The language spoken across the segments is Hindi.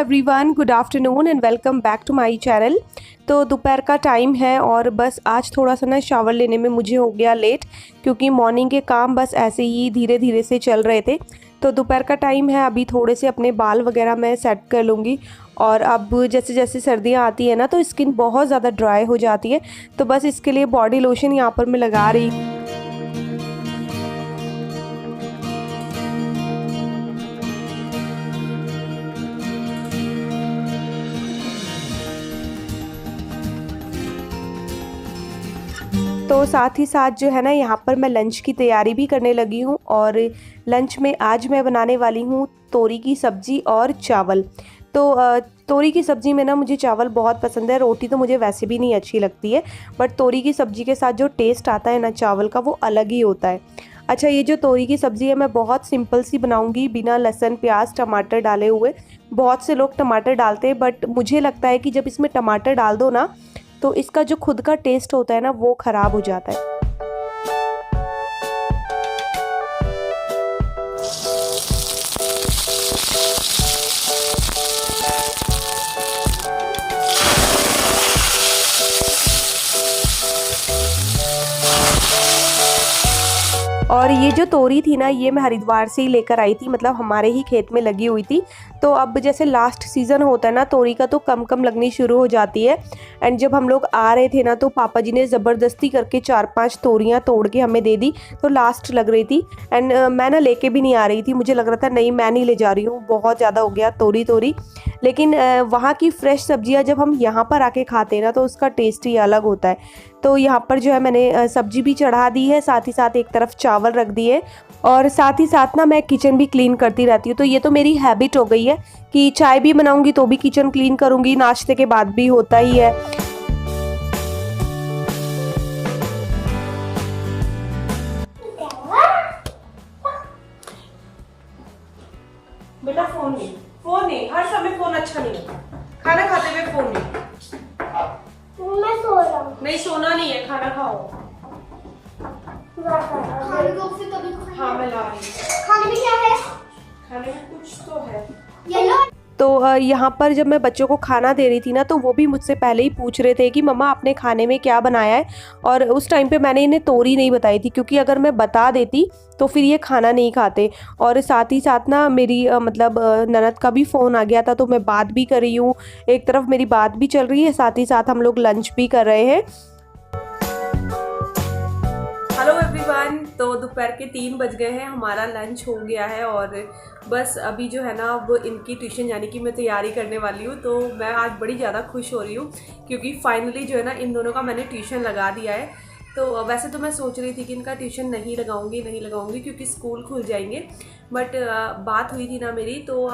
Everyone, good afternoon and welcome back to my channel. तो दोपहर का टाइम है और बस आज थोड़ा सा ना शावर लेने में मुझे हो गया लेट, क्योंकि मॉर्निंग के काम बस ऐसे ही धीरे धीरे से चल रहे थे। तो दोपहर का टाइम है, अभी थोड़े से अपने बाल वगैरह मैं सेट कर लूँगी। और अब जैसे जैसे सर्दियाँ आती है ना तो स्किन बहुत ज़्यादा ड्राई हो जाती है, तो बस इसके लिए बॉडी लोशन यहाँ पर मैं लगा रही हूँ। तो साथ ही साथ जो है ना यहाँ पर मैं लंच की तैयारी भी करने लगी हूँ। और लंच में आज मैं बनाने वाली हूँ तोरी की सब्ज़ी और चावल। तो तोरी की सब्ज़ी में ना मुझे चावल बहुत पसंद है, रोटी तो मुझे वैसे भी नहीं अच्छी लगती है, बट तोरी की सब्ज़ी के साथ जो टेस्ट आता है ना चावल का, वो अलग ही होता है। अच्छा, ये जो तोरी की सब्ज़ी है मैं बहुत सिंपल सी बनाऊंगी, बिना लहसुन प्याज टमाटर डाले हुए। बहुत से लोग टमाटर डालते हैं, बट मुझे लगता है कि जब इसमें टमाटर डाल दो ना तो इसका जो खुद का टेस्ट होता है ना वो ख़राब हो जाता है। और ये जो तोरी थी ना, ये मैं हरिद्वार से ही लेकर आई थी, मतलब हमारे ही खेत में लगी हुई थी। तो अब जैसे लास्ट सीज़न होता है ना तोरी का, तो कम कम लगनी शुरू हो जाती है। एंड जब हम लोग आ रहे थे ना तो पापा जी ने ज़बरदस्ती करके 4-5 तोरियां तोड़ के हमें दे दी, तो लास्ट लग रही थी। एंड मैं ना लेके भी नहीं आ रही थी, मुझे लग रहा था नहीं मैं नहीं ले जा रही हूँ, बहुत ज़्यादा हो गया तोरी। लेकिन वहाँ की फ्रेश सब्जियाँ जब हम यहाँ पर आके खाते हैं ना तो उसका टेस्ट ही अलग होता है। तो यहाँ पर जो है मैंने सब्जी भी चढ़ा दी है, साथ ही साथ एक तरफ चावल रख दिए, और साथ ही साथ ना मैं किचन भी क्लीन करती रहती हूँ। तो ये तो मेरी हैबिट हो गई है कि चाय भी बनाऊंगी तो भी किचन क्लीन करूंगी, नाश्ते के बाद भी होता ही है। बेटा फोन नहीं, हर समय फोन अच्छा नहीं है। खाना खाते हुए फोन नहीं। मैं सो रहा हूँ। नहीं, सोना नहीं है, खाना खाओ। हाँ मैं ला रही हूँ। खाने में क्या है? खाने में कुछ तो है। येलो। तो यहाँ पर जब मैं बच्चों को खाना दे रही थी ना तो वो भी मुझसे पहले ही पूछ रहे थे कि मम्मा आपने खाने में क्या बनाया है। और उस टाइम पे मैंने इन्हें तोरी नहीं बताई थी, क्योंकि अगर मैं बता देती तो फिर ये खाना नहीं खाते। और साथ ही साथ ना मेरी मतलब ननद का भी फ़ोन आ गया था, तो मैं बात भी कर रही हूँ, एक तरफ मेरी बात भी चल रही है, साथ ही साथ हम लोग लंच भी कर रहे हैं। हेलो एवरीवन, तो दोपहर के 3 बज गए हैं, हमारा लंच हो गया है। और बस अभी जो है ना वो इनकी ट्यूशन यानी कि मैं तैयारी करने वाली हूँ। तो मैं आज बड़ी ज़्यादा खुश हो रही हूँ, क्योंकि फाइनली जो है ना इन दोनों का मैंने ट्यूशन लगा दिया है। तो वैसे तो मैं सोच रही थी कि इनका ट्यूशन नहीं लगाऊंगी क्योंकि स्कूल खुल जाएंगे, बट बात हुई थी ना मेरी, तो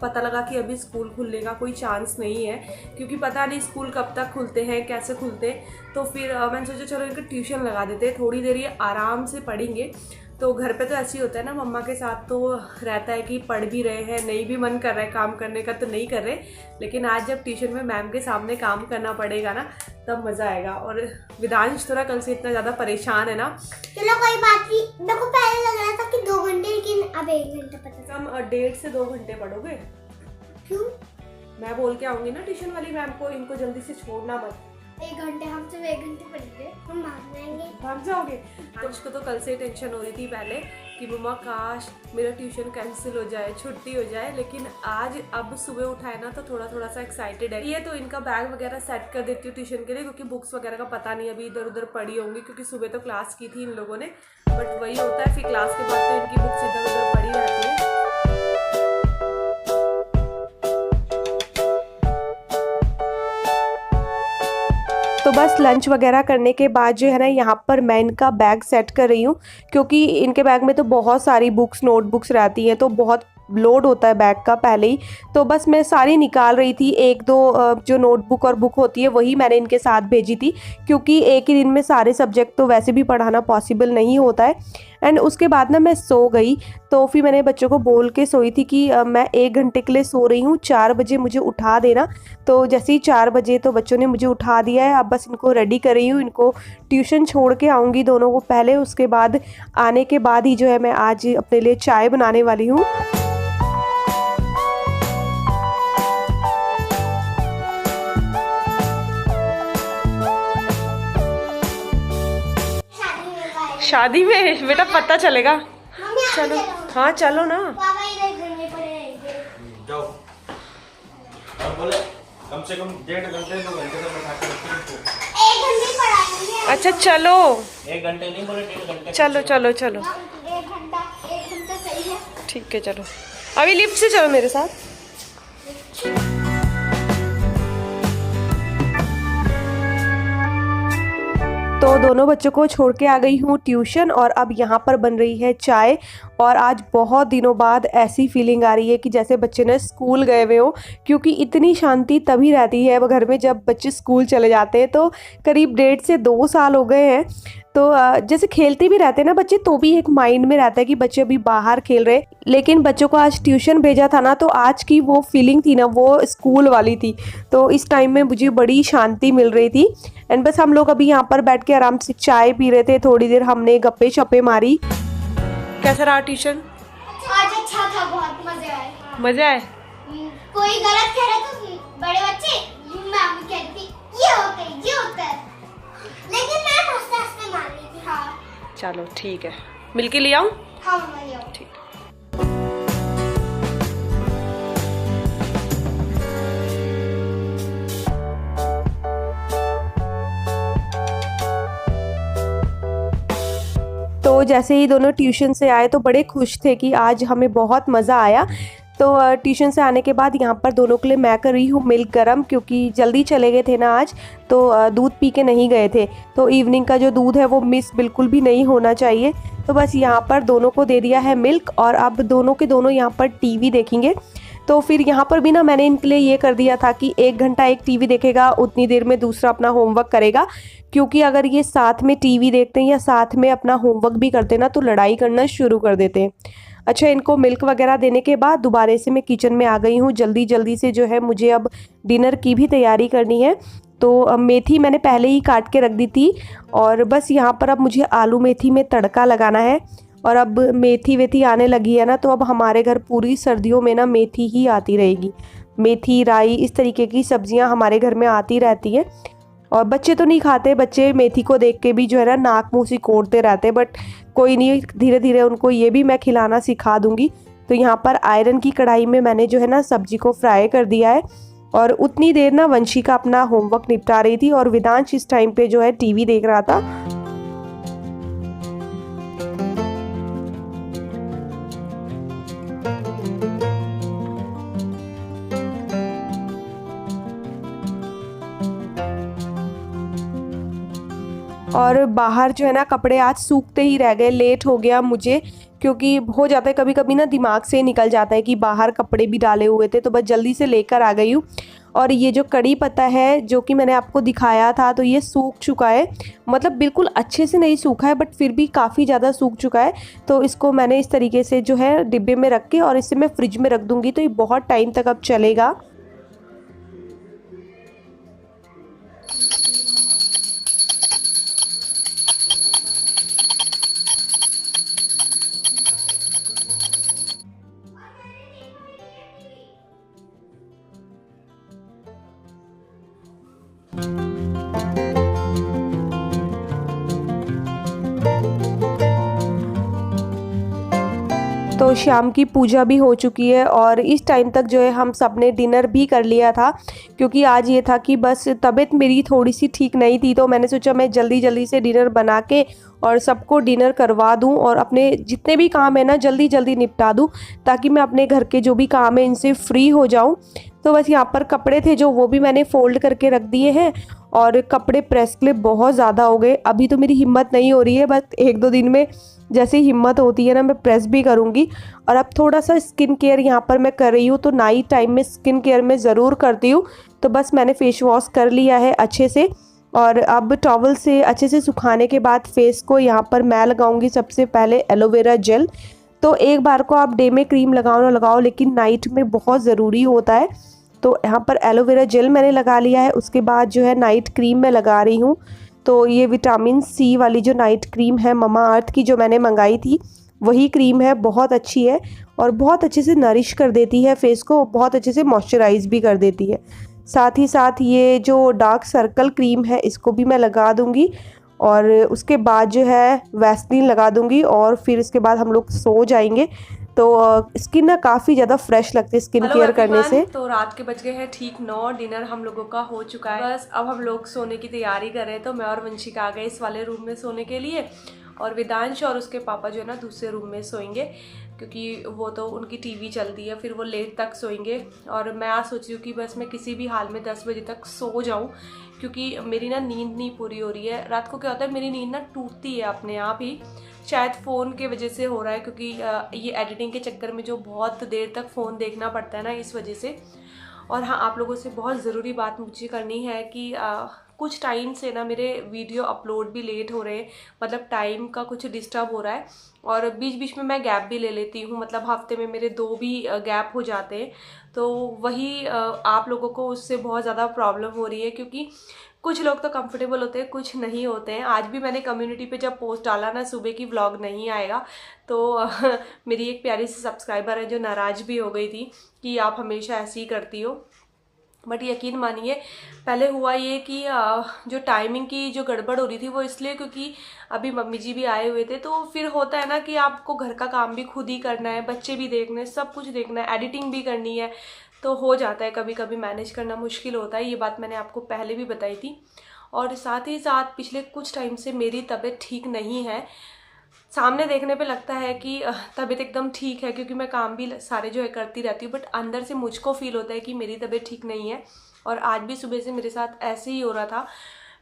पता लगा कि अभी स्कूल खुलने का कोई चांस नहीं है, क्योंकि पता नहीं स्कूल कब तक खुलते हैं, कैसे खुलते हैं। तो फिर मैंने सोचा चलो इनका ट्यूशन लगा देते हैं, थोड़ी देर ये आराम से पढ़ेंगे। तो घर पे तो ऐसे ही होता है ना, मम्मा के साथ तो रहता है कि पढ़ भी रहे हैं, नहीं भी मन कर रहा है काम करने का तो नहीं कर रहे, लेकिन आज जब ट्यूशन में मैम के सामने काम करना पड़ेगा ना तब मज़ा आएगा। और विदांश थोड़ा कल से इतना ज़्यादा परेशान है ना। चलो कोई बात नहीं, मेरे को पहले लग रहा था कि 2 घंटे, लेकिन अब 1 घंटा पता। हम 1.5 से 2 घंटे पढ़ोगे। क्यों? मैं बोल के आऊँगी ना ट्यूशन वाली मैम को, इनको जल्दी से छोड़ना मत। 1 घंटे, हम सिर्फ 1 घंटे पढ़ेंगे, हम भाग जाएंगे। भाग जाओगे? तो उसको तो कल से टेंशन हो रही थी पहले कि मम्मा काश मेरा ट्यूशन कैंसिल हो जाए, छुट्टी हो जाए, लेकिन आज अब सुबह उठाए ना तो थोड़ा सा एक्साइटेड है। ये तो इनका बैग वगैरह सेट कर देती हूँ ट्यूशन के लिए, क्योंकि बुक्स वगैरह का पता नहीं अभी इधर उधर पड़ी होंगी, क्योंकि सुबह तो क्लास की थी इन लोगों ने, बट वही होता है फिर क्लास के बाद तो इनकी बुक्स इधर उधर पड़ी रहती है। तो बस लंच वगैरह करने के बाद जो है ना यहाँ पर मैं इनका बैग सेट कर रही हूँ, क्योंकि इनके बैग में तो बहुत सारी बुक्स नोटबुक्स रहती हैं, तो बहुत लोड होता है बैग का पहले ही। तो बस मैं सारी निकाल रही थी, 1-2 जो नोटबुक और बुक होती है वही मैंने इनके साथ भेजी थी, क्योंकि एक ही दिन में सारे सब्जेक्ट तो वैसे भी पढ़ाना पॉसिबल नहीं होता है। एंड उसके बाद ना मैं सो गई, तो फिर मैंने बच्चों को बोल के सोई थी कि मैं 1 घंटे के लिए सो रही हूँ, 4 बजे मुझे उठा देना। तो जैसे ही 4 बजे तो बच्चों ने मुझे उठा दिया है, अब बस इनको रेडी कर रही हूँ, इनको ट्यूशन छोड़ के आऊँगी दोनों को पहले, उसके बाद आने के बाद ही जो है मैं आज अपने लिए चाय बनाने वाली हूँ। शादी में बेटा पता चलेगा। मम्मी आगे चलो चलो। हाँ चलो ना। पापा इधर घर में पड़े रहेंगे। जाओ और बोले कम से कम 1.5 घंटे 2 घंटे तक बैठा के रखो इनको। 1 घंटे पढ़ाएंगे। अच्छा चलो 1 घंटे नहीं बोले 1.5 घंटे। चलो चलो चलो 1 घंटा सही है। ठीक है चलो। अभी लिफ्ट से चलो मेरे साथ। तो दोनों बच्चों को छोड़ के आ गई हूँ ट्यूशन और अब यहाँ पर बन रही है चाय। और आज बहुत दिनों बाद ऐसी फीलिंग आ रही है कि जैसे बच्चे ने स्कूल गए हुए हो, क्योंकि इतनी शांति तभी रहती है घर में जब बच्चे स्कूल चले जाते हैं। तो करीब 1.5 से 2 साल हो गए हैं। तो जैसे खेलते भी रहते हैं ना बच्चे, तो भी एक माइंड में रहता है कि बच्चे अभी बाहर खेल रहे। लेकिन बच्चों को आज ट्यूशन भेजा था ना, तो आज की वो फीलिंग थी ना वो स्कूल वाली थी। तो इस टाइम में मुझे बड़ी शांति मिल रही थी। एंड बस हम लोग अभी यहाँ पर बैठ के आराम से चाय पी रहे थे, थोड़ी देर हमने गप्पे शप्पे मारी। कैसा रहा ट्यूशन? आज अच्छा था, बहुत मजे आए। मजा आए? कोई गलत कह रहा तो बड़े बच्चे मैम कहती ये होता है, लेकिन मैं हंसते हंसते मान ली थी। हाँ चलो ठीक है, मिलके ले आऊँ? हाँ मम्मा ले आओ। ठीक। तो जैसे ही दोनों ट्यूशन से आए तो बड़े खुश थे कि आज हमें बहुत मज़ा आया। तो ट्यूशन से आने के बाद यहाँ पर दोनों के लिए मैं कर रही हूँ मिल्क गरम, क्योंकि जल्दी चले गए थे ना आज, तो दूध पी के नहीं गए थे। तो इवनिंग का जो दूध है वो मिस बिल्कुल भी नहीं होना चाहिए। तो बस यहाँ पर दोनों को दे दिया है मिल्क और अब दोनों के दोनों यहाँ पर टीवी देखेंगे। तो फिर यहाँ पर भी ना मैंने इनके लिए ये कर दिया था कि 1 घंटा एक टीवी देखेगा, उतनी देर में दूसरा अपना होमवर्क करेगा। क्योंकि अगर ये साथ में टीवी देखते हैं या साथ में अपना होमवर्क भी करते हैं ना, तो लड़ाई करना शुरू कर देते हैं। अच्छा, इनको मिल्क वगैरह देने के बाद दोबारा से मैं किचन में आ गई हूँ। जल्दी जल्दी से जो है मुझे अब डिनर की भी तैयारी करनी है। तो मेथी मैंने पहले ही काट के रख दी थी और बस यहाँ पर अब मुझे आलू मेथी में तड़का लगाना है। और अब मेथी वेथी आने लगी है ना, तो अब हमारे घर पूरी सर्दियों में ना मेथी ही आती रहेगी। मेथी, राई, इस तरीके की सब्जियां हमारे घर में आती रहती है। और बच्चे तो नहीं खाते, बच्चे मेथी को देख के भी जो है ना नाक मुँह सिकोड़ते रहते हैं, बट कोई नहीं, धीरे धीरे उनको ये भी मैं खिलाना सिखा दूँगी। तो यहाँ पर आयरन की कढ़ाई में मैंने जो है ना सब्जी को फ्राई कर दिया है और उतनी देर ना वंशिका अपना होमवर्क निपटा रही थी और वेदांश इस टाइम पे जो है टीवी देख रहा था। और बाहर जो है ना कपड़े आज सूखते ही रह गए, लेट हो गया मुझे, क्योंकि हो जाता है कभी कभी ना दिमाग से निकल जाता है कि बाहर कपड़े भी डाले हुए थे। तो बस जल्दी से लेकर आ गई हूँ। और ये जो कड़ी पत्ता है जो कि मैंने आपको दिखाया था, तो ये सूख चुका है, मतलब बिल्कुल अच्छे से नहीं सूखा है बट फिर भी काफ़ी ज़्यादा सूख चुका है। तो इसको मैंने इस तरीके से जो है डिब्बे में रख के और इसे मैं फ्रिज में रख दूँगी, तो ये बहुत टाइम तक अब चलेगा। तो शाम की पूजा भी हो चुकी है और इस टाइम तक जो है हम सब ने डिनर भी कर लिया था, क्योंकि आज ये था कि बस तबीयत मेरी थोड़ी सी ठीक नहीं थी। तो मैंने सोचा मैं जल्दी जल्दी से डिनर बना के और सबको डिनर करवा दूं और अपने जितने भी काम है ना जल्दी जल्दी निपटा दूं, ताकि मैं अपने घर के जो भी काम है इनसे फ्री हो जाऊं। तो बस यहाँ पर कपड़े थे जो वो भी मैंने फ़ोल्ड करके रख दिए हैं और कपड़े प्रेस के लिए बहुत ज़्यादा हो गए। अभी तो मेरी हिम्मत नहीं हो रही है, बस 1-2 दिन में जैसे हिम्मत होती है ना मैं प्रेस भी करूँगी। और अब थोड़ा सा स्किन केयर यहाँ पर मैं कर रही हूँ, तो नाइट टाइम में स्किन केयर मैं ज़रूर करती हूँ। तो बस मैंने फेस वॉश कर लिया है अच्छे से और अब टॉवल से अच्छे से सुखाने के बाद फेस को यहाँ पर मैं लगाऊंगी सबसे पहले एलोवेरा जेल। तो एक बार को आप डे में क्रीम लगाओ ना लगाओ, लेकिन नाइट में बहुत ज़रूरी होता है। तो यहाँ पर एलोवेरा जेल मैंने लगा लिया है, उसके बाद जो है नाइट क्रीम मैं लगा रही हूँ। तो ये विटामिन सी वाली जो नाइट क्रीम है ममा अर्थ की जो मैंने मंगाई थी वही क्रीम है, बहुत अच्छी है और बहुत अच्छे से नरिश कर देती है फेस को, बहुत अच्छे से मॉइस्चराइज भी कर देती है। साथ ही साथ ये जो डार्क सर्कल क्रीम है इसको भी मैं लगा दूंगी और उसके बाद जो है वैसलीन लगा दूंगी और फिर इसके बाद हम लोग सो जाएंगे। तो स्किन ना काफ़ी ज़्यादा फ्रेश लगती है स्किन केयर करने से। तो रात के बज गए हैं ठीक 9, डिनर हम लोगों का हो चुका है। बस अब हम लोग सोने की तैयारी कर रहे हैं। तो मैं और वंशिका आ गए इस वाले रूम में सोने के लिए, और वेदांश और उसके पापा जो है ना दूसरे रूम में सोएंगे, क्योंकि वो तो उनकी टीवी चलती है, फिर वो लेट तक सोएंगे। और मैं आज सोच रही हूँ कि बस मैं किसी भी हाल में 10 बजे तक सो जाऊँ, क्योंकि मेरी ना नींद नहीं पूरी हो रही है। रात को क्या होता है, मेरी नींद ना टूटती है अपने आप ही। शायद फ़ोन के वजह से हो रहा है, क्योंकि ये एडिटिंग के चक्कर में जो बहुत देर तक फ़ोन देखना पड़ता है ना, इस वजह से। और हाँ, आप लोगों से बहुत ज़रूरी बात मुझे करनी है कि कुछ टाइम से ना मेरे वीडियो अपलोड भी लेट हो रहे हैं, मतलब टाइम का कुछ डिस्टर्ब हो रहा है। और बीच बीच में मैं गैप भी ले लेती हूँ, मतलब हफ्ते में मेरे 2 भी गैप हो जाते हैं। तो वही आप लोगों को उससे बहुत ज़्यादा प्रॉब्लम हो रही है, क्योंकि कुछ लोग तो कंफर्टेबल होते हैं, कुछ नहीं होते हैं। आज भी मैंने कम्युनिटी पे जब पोस्ट डाला ना सुबह की व्लॉग नहीं आएगा, तो मेरी एक प्यारी सी सब्सक्राइबर है जो नाराज़ भी हो गई थी कि आप हमेशा ऐसे ही करती हो। बट यकीन मानिए, पहले हुआ ये कि जो टाइमिंग की जो गड़बड़ हो रही थी वो इसलिए क्योंकि अभी मम्मी जी भी आए हुए थे। तो फिर होता है ना कि आपको घर का काम भी खुद ही करना है, बच्चे भी देखने हैं, सब कुछ देखना है, एडिटिंग भी करनी है, तो हो जाता है कभी कभी मैनेज करना मुश्किल होता है। ये बात मैंने आपको पहले भी बताई थी। और साथ ही साथ पिछले कुछ टाइम से मेरी तबीयत ठीक नहीं है। सामने देखने पे लगता है कि तबीयत एकदम ठीक है, क्योंकि मैं काम भी सारे जो है करती रहती हूँ, बट अंदर से मुझको फील होता है कि मेरी तबीयत ठीक नहीं है। और आज भी सुबह से मेरे साथ ऐसे ही हो रहा था।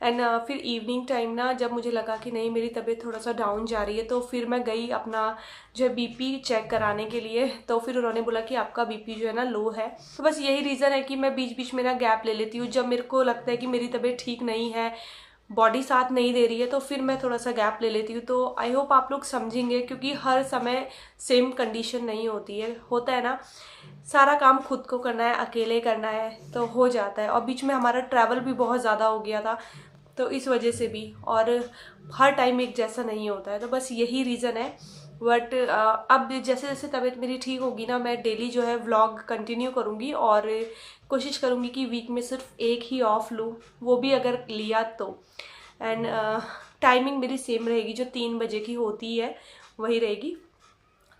एंड फिर इवनिंग टाइम ना जब मुझे लगा कि नहीं मेरी तबीयत थोड़ा सा डाउन जा रही है, तो फिर मैं गई अपना जो है बीपी चेक कराने के लिए। तो फिर उन्होंने बोला कि आपका बीपी जो है ना लो है। तो बस यही रीज़न है कि मैं बीच बीच में ना गैप ले लेती हूँ। जब मेरे को लगता है कि मेरी तबीयत ठीक नहीं है, बॉडी साथ नहीं दे रही है, तो फिर मैं थोड़ा सा गैप ले लेती हूँ। तो आई होप आप लोग समझेंगे, क्योंकि हर समय सेम कंडीशन नहीं होती है। होता है ना, सारा काम खुद को करना है, अकेले करना है, तो हो जाता है। और बीच में हमारा ट्रैवल भी बहुत ज़्यादा हो गया था, तो इस वजह से भी। और हर टाइम एक जैसा नहीं होता है, तो बस यही रीज़न है। बट अब जैसे जैसे तबीयत मेरी ठीक होगी ना, मैं डेली जो है व्लॉग कंटिन्यू करूँगी और कोशिश करूँगी कि वीक में सिर्फ एक ही ऑफ लूँ, वो भी अगर लिया तो। एंड टाइमिंग मेरी सेम रहेगी, जो 3 बजे की होती है वही रहेगी।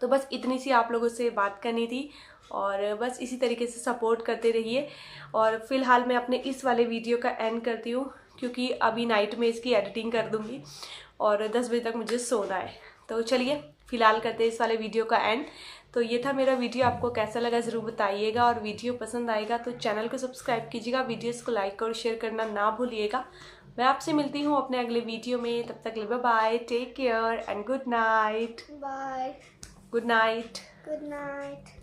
तो बस इतनी सी आप लोगों से बात करनी थी, और बस इसी तरीके से सपोर्ट करते रहिए। और फिलहाल मैं अपने इस वाले वीडियो का एंड करती हूँ, क्योंकि अभी नाइट में इसकी एडिटिंग कर दूँगी और 10 बजे तक मुझे सोना है। तो चलिए फिलहाल करते हैं इस वाले वीडियो का एंड। तो ये था मेरा वीडियो, आपको कैसा लगा ज़रूर बताइएगा, और वीडियो पसंद आएगा तो चैनल को सब्सक्राइब कीजिएगा, वीडियोस को लाइक और शेयर करना ना भूलिएगा। मैं आपसे मिलती हूँ अपने अगले वीडियो में, तब तक के लिए bye bye, take care and good night. Bye, good night. Good night.